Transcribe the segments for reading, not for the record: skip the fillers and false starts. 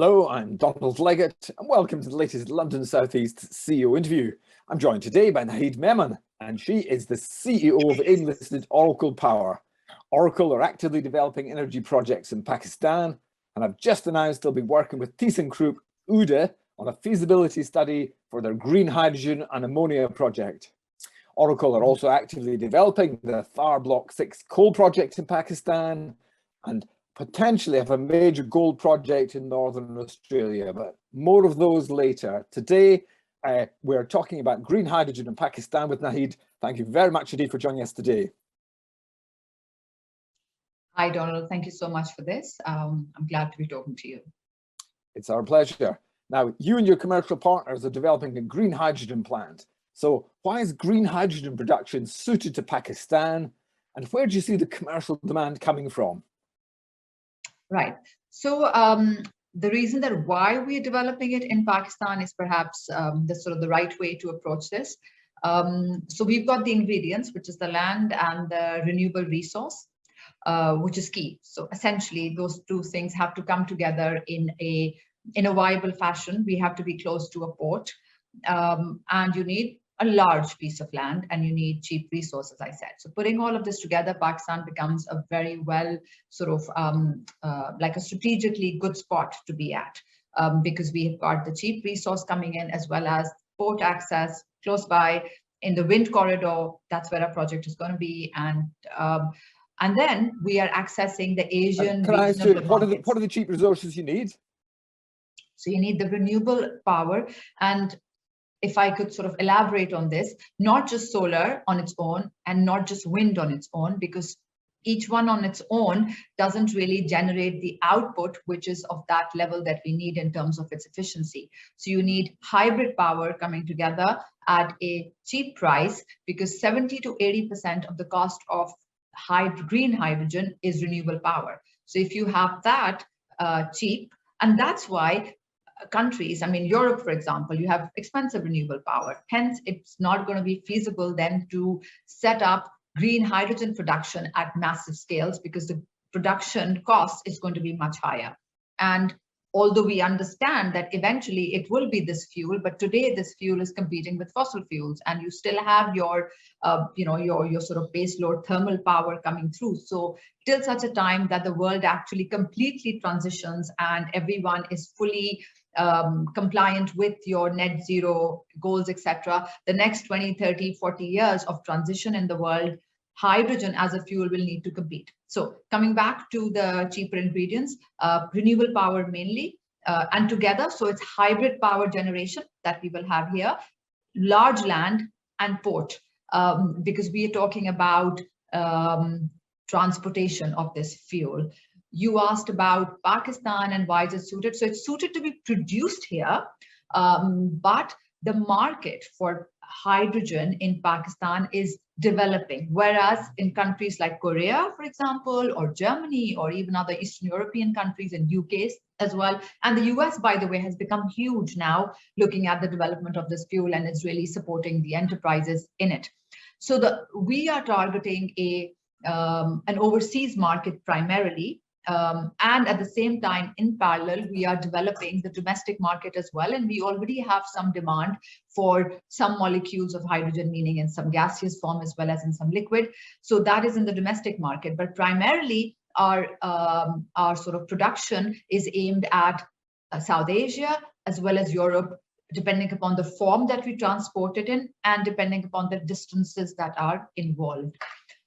Hello, I'm Donald Leggett, and welcome to the latest London South East CEO interview. I'm joined today by Naheed Memon, and she is the CEO of AIM-listed Oracle Power. Oracle are actively developing energy projects in Pakistan, and I've just announced they'll be working with Thyssenkrup, Uhde, on a feasibility study for their green hydrogen and ammonia project. Oracle are also actively developing the Thar Block 6 coal project in Pakistan, and potentially have a major gold project in Northern Australia, but more of those later. Today, we're talking about green hydrogen in Pakistan with Naheed. Thank you very much indeed for joining us today. Hi, Donald. Thank you so much for this. I'm glad to be talking to you. It's our pleasure. Now, you and your commercial partners are developing a green hydrogen plant. So why is green hydrogen production suited to Pakistan? And where do you see the commercial demand coming from? Right. So the reason that why we're developing it in Pakistan is perhaps the right way to approach this. So we've got the ingredients, which is the land and the renewable resource, which is key. So essentially, those two things have to come together in a viable fashion. We have to be close to a port, and you need a large piece of land, and you need cheap resources, I said. So putting all of this together, Pakistan becomes a very well like a strategically good spot to be at, because we have got the cheap resource coming in, as well as port access close by in the wind corridor. That's where our project is going to be, and then we are accessing the Asian. Can I ask you, what are the cheap resources you need? So you need the renewable power, and if I could sort of elaborate on this, not just solar on its own and not just wind on its own, because each one on its own doesn't really generate the output, which is of that level that we need in terms of its efficiency. So you need hybrid power coming together at a cheap price, because 70 to 80% of the cost of green hydrogen is renewable power. So if you have that cheap, and that's why countries, I mean, Europe, for example, you have expensive renewable power. Hence, it's not going to be feasible then to set up green hydrogen production at massive scales, because the production cost is going to be much higher. And although we understand that eventually it will be this fuel, but today this fuel is competing with fossil fuels, and you still have your, your sort of base load thermal power coming through. So till such a time that the world actually completely transitions and everyone is fully compliant with your net zero goals, etc., the next 20, 30, 40 years of transition in the world, hydrogen as a fuel will need to compete. So coming back to the cheaper ingredients, renewable power mainly, and together, so it's hybrid power generation that we will have here, large land and port, because we are talking about transportation of this fuel. You asked about Pakistan and why is it suited. So it's suited to be produced here, but the market for hydrogen in Pakistan is developing, whereas in countries like Korea, for example, or Germany, or even other Eastern European countries and UK as well, and the US, by the way, has become huge now looking at the development of this fuel, and it's really supporting the enterprises in it. So we are targeting an overseas market primarily, and at the same time, in parallel, we are developing the domestic market as well. And we already have some demand for some molecules of hydrogen, meaning in some gaseous form as well as in some liquid. So that is in the domestic market. But primarily, our sort of production is aimed at South Asia as well as Europe, depending upon the form that we transport it in and depending upon the distances that are involved.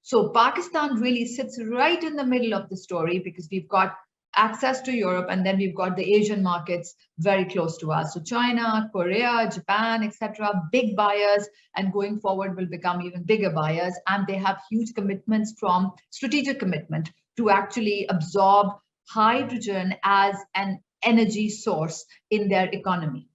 So Pakistan really sits right in the middle of the story, because we've got access to Europe, and then we've got the Asian markets very close to us. So China, Korea, Japan, etc., big buyers, and going forward will become even bigger buyers. And they have huge commitments, from strategic commitment to actually absorb hydrogen as an energy source in their economy.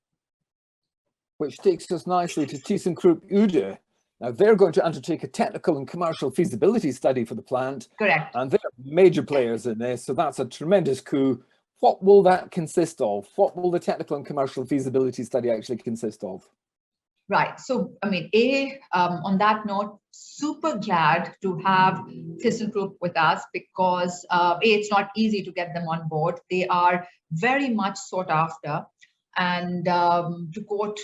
Which takes us nicely to Thyssenkrup Uhde. Now, they're going to undertake a technical and commercial feasibility study for the plant. Correct. And they're major players in this, so that's a tremendous coup. What will that consist of? What will the technical and commercial feasibility study actually consist of? Right. So, I mean, on that note, super glad to have Thyssenkrup with us because it's not easy to get them on board. They are very much sought after. And to quote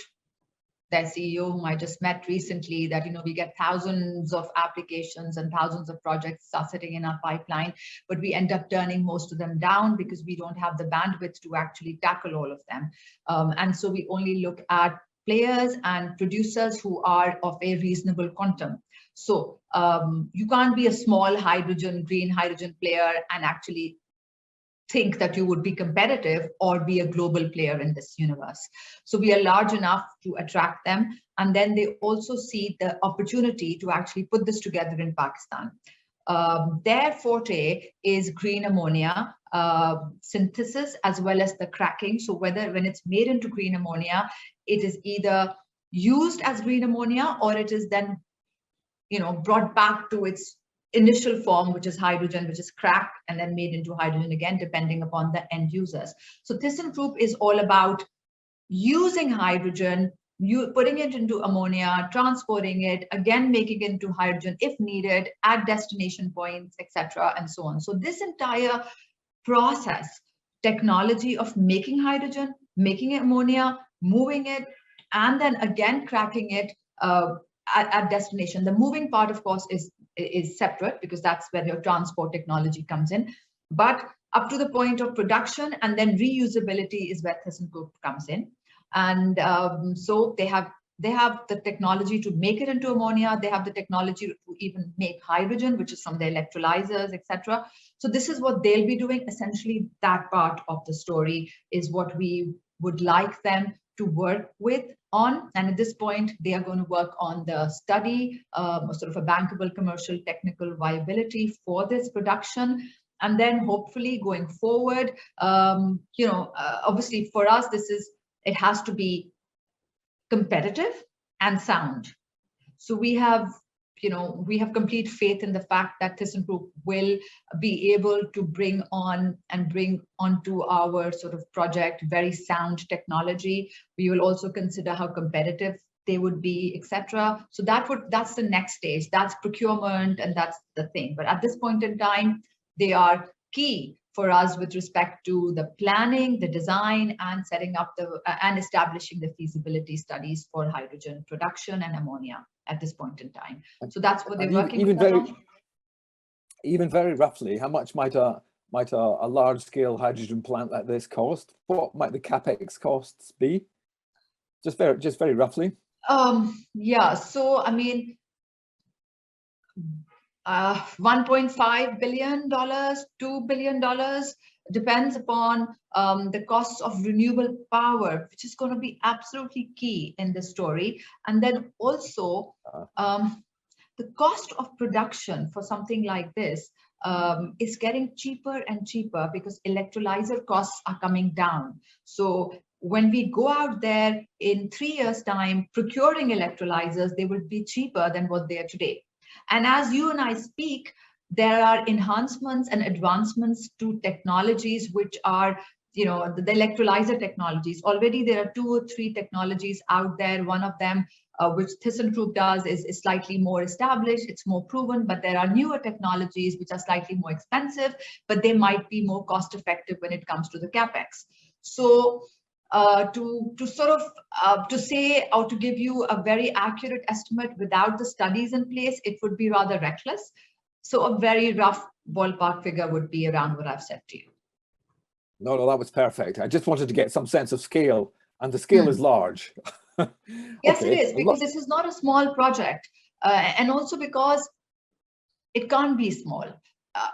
their CEO, whom I just met recently, that we get thousands of applications and thousands of projects are sitting in our pipeline, but we end up turning most of them down because we don't have the bandwidth to actually tackle all of them. And so we only look at players and producers who are of a reasonable quantum. So you can't be a small green hydrogen player and actually think that you would be competitive or be a global player in this universe. So we are large enough to attract them. And then they also see the opportunity to actually put this together in Pakistan. Their forte is green ammonia synthesis as well as the cracking. So when it's made into green ammonia, it is either used as green ammonia or it is then brought back to its initial form, which is hydrogen, which is cracked and then made into hydrogen again, depending upon the end users. So Thyssenkrup is all about using hydrogen, putting it into ammonia, transporting it, again making it into hydrogen if needed at destination points, etc., and so on. So this entire process, technology of making hydrogen, making ammonia, moving it, and then again cracking it at destination. The moving part, of course, is separate because that's where your transport technology comes in. But up to the point of production and then reusability is where Thyssenkrup comes in. And so they have the technology to make it into ammonia. They have the technology to even make hydrogen, which is from the electrolyzers, etc. So this is what they'll be doing. Essentially, that part of the story is what we would like them to work with on. And at this point, they are going to work on the study, sort of a bankable commercial technical viability for this production. And then hopefully going forward, obviously for us, it has to be competitive and sound. So we have complete faith in the fact that Thyssenkrup will be able to bring onto our sort of project very sound technology. We will also consider how competitive they would be, etc. So that's the next stage. That's procurement and that's the thing. But at this point in time, they are key for us with respect to the planning, the design, and setting up and establishing the feasibility studies for hydrogen production and ammonia at this point in time. So that's what they're working on. Even very roughly, how much might a large-scale hydrogen plant like this cost? What might the capex costs be? Just very roughly. Yeah. So I mean, $1.5 billion, $2 billion, depends upon the costs of renewable power, which is going to be absolutely key in this story. And then also the cost of production for something like this is getting cheaper and cheaper because electrolyzer costs are coming down. So when we go out there in 3 years' time, procuring electrolyzers, they will be cheaper than what they are today. And as you and I speak, there are enhancements and advancements to technologies which are, the electrolyzer technologies. Already there are 2 or 3 technologies out there. One of them, which Thyssenkrup does, is slightly more established. It's more proven, but there are newer technologies which are slightly more expensive, but they might be more cost effective when it comes to the capex. So to say or to give you a very accurate estimate without the studies in place, it would be rather reckless. So a very rough ballpark figure would be around what I've said to you. No, that was perfect. I just wanted to get some sense of scale, and the scale is large. Yes, okay. It is, because this is not a small project, and also because it can't be small.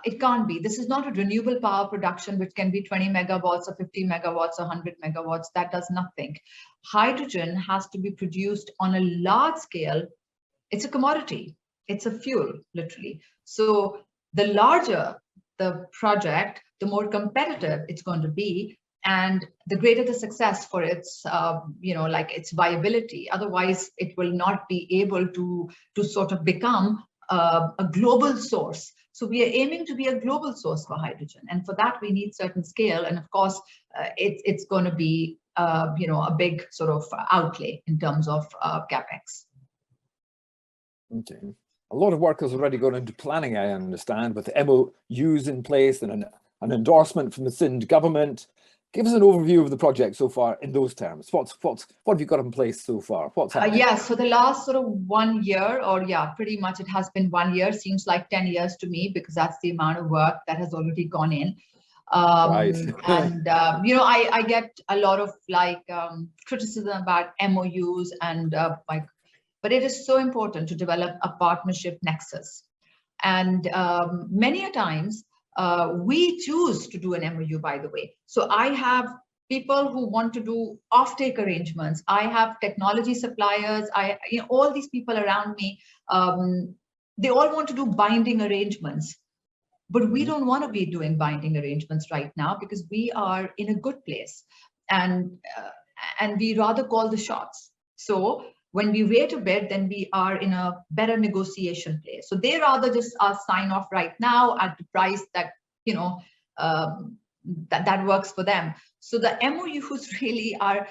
It can't be. This is not a renewable power production which can be 20 megawatts or 50 megawatts or 100 megawatts. That does nothing. Hydrogen has to be produced on a large scale. It's a commodity. It's a fuel, literally. So the larger the project, the more competitive it's going to be, and the greater the success for its, its viability. Otherwise, it will not be able to sort of become a global source. So we are aiming to be a global source for hydrogen, and for that we need certain scale. And of course, it's going to be a big sort of outlay in terms of capex. Okay. A lot of work has already gone into planning, I understand, with the MOUs in place and an endorsement from the Sindh government. Give us an overview of the project so far in those terms. What have you got in place so far? What's happening? Yeah, so the last sort of 1 year, or yeah, pretty much it has been 1 year, seems like 10 years to me, because that's the amount of work that has already gone in. Right. And you know, I get a lot of like criticism about MOUs and but it is so important to develop a partnership nexus. And many a times we choose to do an MOU, by the way. So I have people who want to do offtake arrangements. I have technology suppliers. You know, all these people around me, they all want to do binding arrangements. But we don't want to be doing binding arrangements right now because we are in a good place, and we rather call the shots. So when we rate a bid, then we are in a better negotiation place. So they rather just sign off right now at the price that, you know, that works for them. So the MOUs really are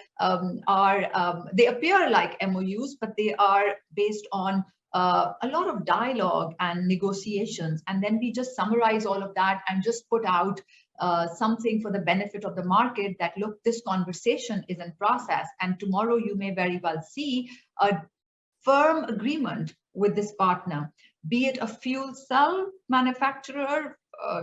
they appear like MOUs, but they are based on a lot of dialogue and negotiations, and then we just summarize all of that and just put out something for the benefit of the market that, look, this conversation is in process, and tomorrow you may very well see a firm agreement with this partner, be it a fuel cell manufacturer,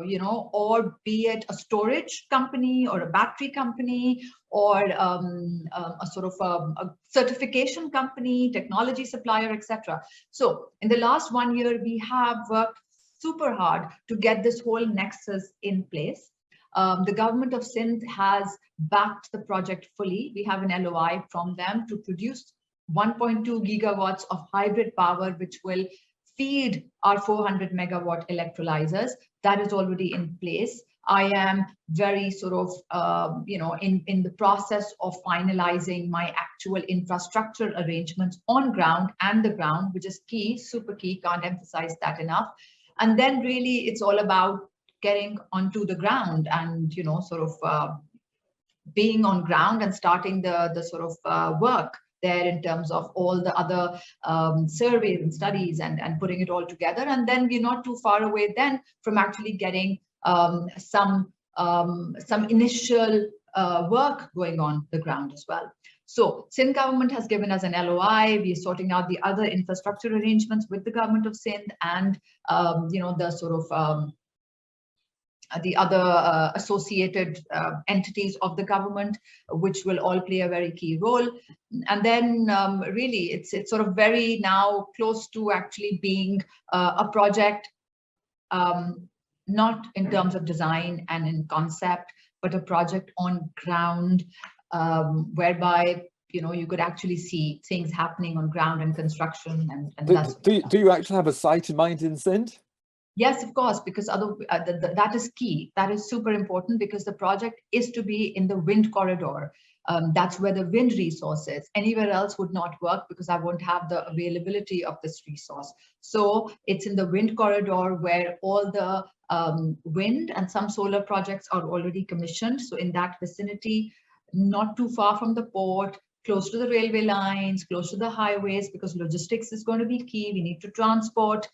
you know, or be it a storage company or a battery company, or a sort of a certification company, technology supplier, etc. So in the last 1 year, we have worked super hard to get this whole nexus in place. The government of Sindh has backed the project fully. We have an LOI from them to produce 1.2 gigawatts of hybrid power, which will feed our 400 megawatt electrolyzers. That is already in place. I am very sort of, you know, in the process of finalizing my actual infrastructure arrangements on ground and the ground, which is key, super key, can't emphasize that enough. And then really it's all about getting onto the ground and, you know, sort of being on ground and starting the sort of work there in terms of all the other surveys and studies and putting it all together. And then we're not too far away then from actually getting some initial work going on the ground as well. So Sindh government has given us an LOI. We're sorting out the other infrastructure arrangements with the government of Sindh and you know, the sort of the other associated entities of the government, which will all play a very key role. And then really it's sort of very now close to actually being a project, not in terms of design and in concept, but a project on ground, whereby, you know, you could actually see things happening on ground and construction. And do you actually have a site in mind in Sindh? Yes, of course, because that is key. That is super important because the project is to be in the wind corridor. That's where the wind resource is. Anywhere else would not work because I won't have the availability of this resource. So it's in the wind corridor where all the wind and some solar projects are already commissioned. So in that vicinity, not too far from the port, close to the railway lines, close to the highways, because logistics is going to be key. We need to transport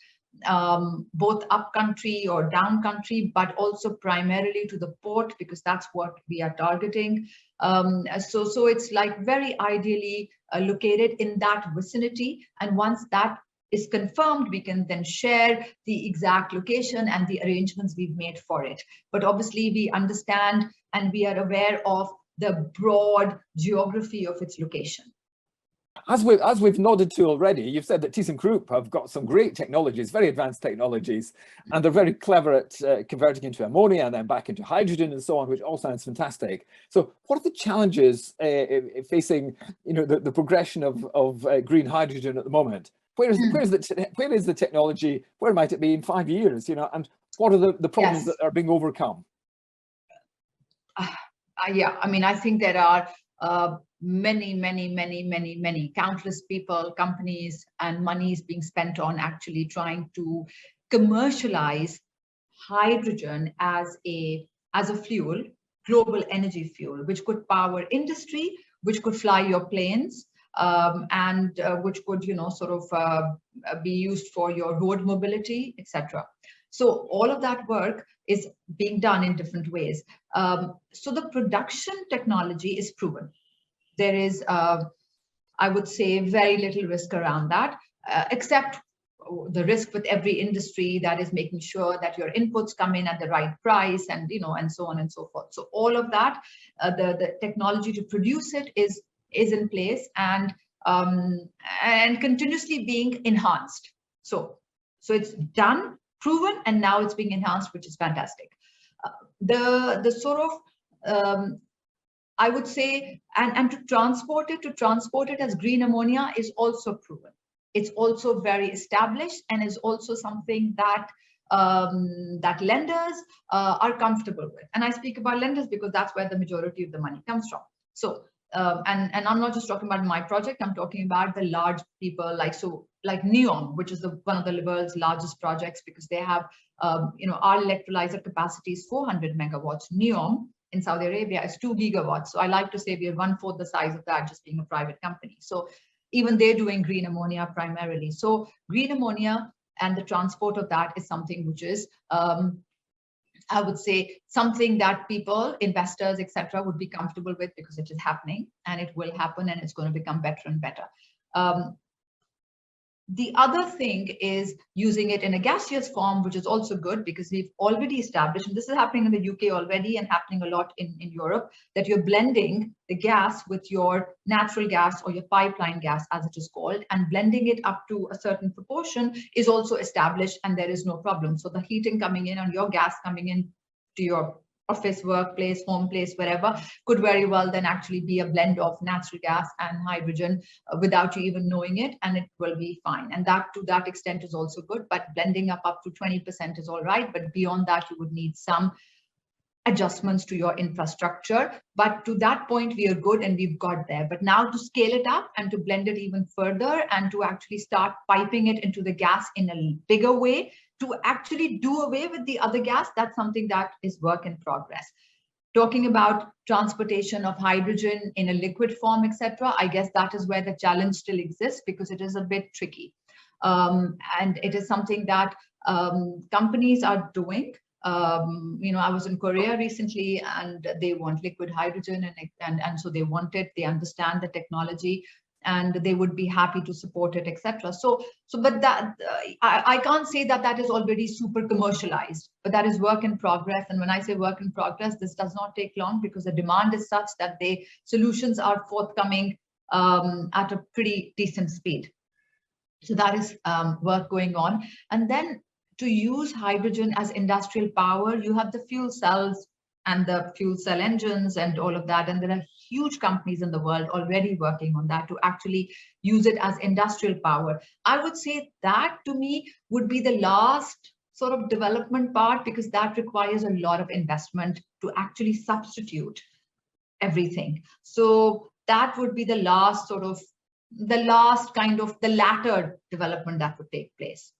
both up country or down country, but also primarily to the port, because that's what we are targeting. So it's like very ideally located in that vicinity. And once that is confirmed, we can then share the exact location and the arrangements we've made for it. But obviously we understand and we are aware of the broad geography of its location. As we've nodded to already, you've said that Thyssenkrup have got some great technologies, very advanced technologies, and they're very clever at converting into ammonia and then back into hydrogen and so on, which all sounds fantastic. So what are the challenges facing, you know, the progression of green hydrogen at the moment? Where is the technology? Where might it be in 5 years? You know, and what are the problems that are being overcome? Yeah, I mean, I think there are many countless people, companies, and monies being spent on actually trying to commercialize hydrogen as a fuel, global energy fuel, which could power industry, which could fly your planes, and which could, sort of be used for your road mobility, etc. So all of that work is being done in different ways. So the production technology is proven. There is, I would say, very little risk around that, except the risk with every industry, that is making sure that your inputs come in at the right price, and and so on and so forth. So all of that, the technology to produce it is in place, and continuously being enhanced. So it's done, proven, and now it's being enhanced, which is fantastic. The sort of I would say, and to transport it as green ammonia is also proven. It's also very established, and is also something that that lenders are comfortable with. And I speak about lenders because that's where the majority of the money comes from. So and I'm not just talking about my project. I'm talking about the large people like NEOM, which is one of the world's largest projects, because they have our electrolyzer capacity is 400 megawatts. NEOM in Saudi Arabia is 2 gigawatts. So I like to say we are 1/4 the size of that, just being a private company. So even they're doing green ammonia primarily. So green ammonia and the transport of that is something which is, I would say, something that people, investors, etc., would be comfortable with, because it is happening, and it will happen, and it's going to become better and better. The other thing is using it in a gaseous form, which is also good, because we've already established, and this is happening in the UK already and happening a lot in Europe, that you're blending the gas with your natural gas, or your pipeline gas, as it is called, and blending it up to a certain proportion is also established, and there is no problem. So the heating coming in and your gas coming in to your office, workplace, home place, wherever, could very well then actually be a blend of natural gas and hydrogen without you even knowing it, and it will be fine. And that, to that extent, is also good. But blending up to 20% is all right. But beyond that, you would need some adjustments to your infrastructure. But to that point, we are good, and we've got there. But now to scale it up and to blend it even further, and to actually start piping it into the gas in a bigger way, to actually do away with the other gas, that's something that is work in progress. Talking about transportation of hydrogen in a liquid form, etc., I guess that is where the challenge still exists, because it is a bit tricky. And it is something that companies are doing. I was in Korea recently, and they want liquid hydrogen, and so they want it. They understand the technology, and they would be happy to support it, etc. But that I can't say that is already super commercialized, but that is work in progress. And when I say work in progress, this does not take long, because the demand is such that the solutions are forthcoming at a pretty decent speed. So that is work going on. And then to use hydrogen as industrial power, you have the fuel cells and the fuel cell engines and all of that. And there are huge companies in the world already working on that to actually use it as industrial power. I would say that, to me, would be the last sort of development part, because that requires a lot of investment to actually substitute everything. So that would be the last kind of the latter development that would take place.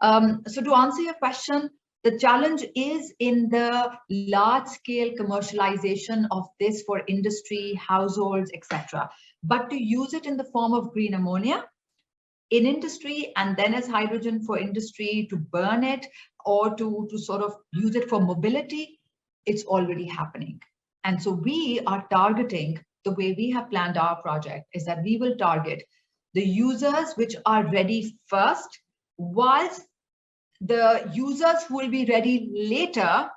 So to answer your question, the challenge is in the large-scale commercialization of this for industry, households, etc. But to use it in the form of green ammonia in industry, and then as hydrogen for industry, to burn it, or to sort of use it for mobility, it's already happening. And so we are targeting, the way we have planned our project is that we will target the users which are ready first, whilst the users who will be ready later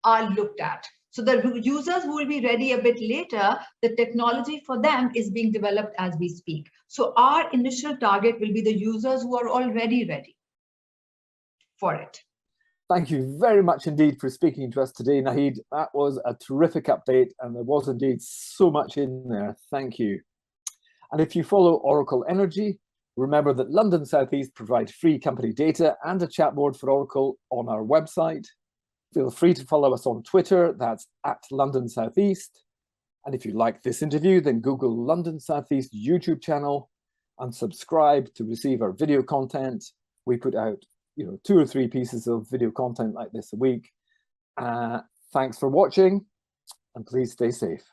are looked at. So the users who will be ready a bit later, the technology for them is being developed as we speak. So our initial target will be the users who are already ready for it. Thank you very much indeed for speaking to us today, Naheed. That was a terrific update, and there was indeed so much in there. Thank you. And if you follow Oracle Energy, remember that London South East provide free company data and a chat board for Oracle on our website. Feel free to follow us on Twitter, that's @London South East. And if you like this interview, then Google London South East YouTube channel and subscribe to receive our video content. We put out 2 or 3 pieces of video content like this a week. Thanks for watching, and please stay safe.